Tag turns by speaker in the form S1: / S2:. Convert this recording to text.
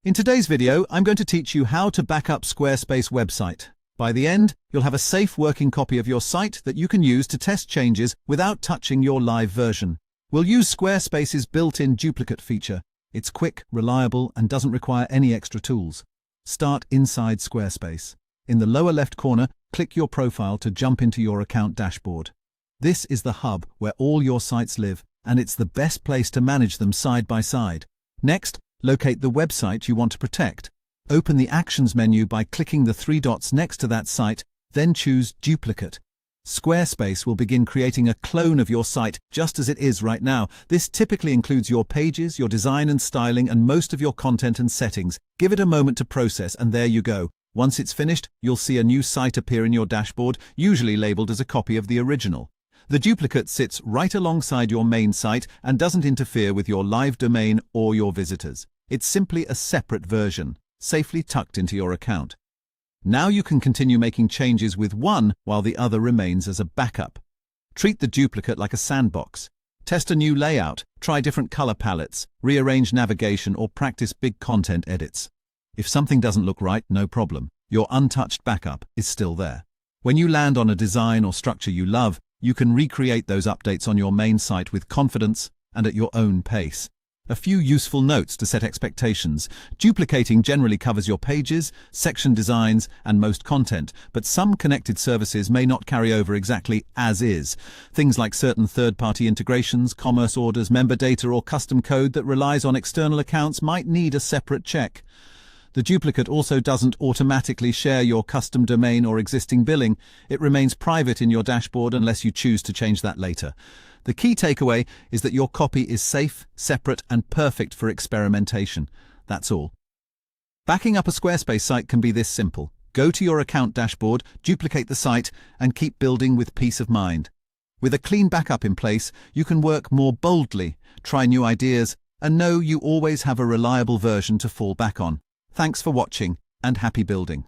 S1: In today's video, I'm going to teach you how to back up Squarespace website. By the end, you'll have a safe working copy of your site that you can use to test changes without touching your live version. We'll use Squarespace's built-in duplicate feature. It's quick, reliable, and doesn't require any extra tools. Start inside Squarespace. In the lower left corner, click your profile to jump into your account dashboard. This is the hub where all your sites live, and it's the best place to manage them side by side. Next, locate the website you want to protect. Open the Actions menu by clicking the three dots next to that site, then choose Duplicate. Squarespace will begin creating a clone of your site just as it is right now. This typically includes your pages, your design and styling, and most of your content and settings. Give it a moment to process, and there you go. Once it's finished, you'll see a new site appear in your dashboard, usually labeled as a copy of the original. The duplicate sits right alongside your main site and doesn't interfere with your live domain or your visitors. It's simply a separate version, safely tucked into your account. Now you can continue making changes with one while the other remains as a backup. Treat the duplicate like a sandbox. Test a new layout, try different color palettes, rearrange navigation, or practice big content edits. If something doesn't look right, no problem. Your untouched backup is still there. When you land on a design or structure you love, you can recreate those updates on your main site with confidence and at your own pace. A few useful notes to set expectations. Duplicating generally covers your pages, section designs, and most content, but some connected services may not carry over exactly as is. Things like certain third-party integrations, commerce orders, member data, or custom code that relies on external accounts might need a separate check. The duplicate also doesn't automatically share your custom domain or existing billing. It remains private in your dashboard unless you choose to change that later. The key takeaway is that your copy is safe, separate, and perfect for experimentation. That's all. Backing up a Squarespace site can be this simple. Go to your account dashboard, duplicate the site, and keep building with peace of mind. With a clean backup in place, you can work more boldly, try new ideas, and know you always have a reliable version to fall back on. Thanks for watching, and happy building.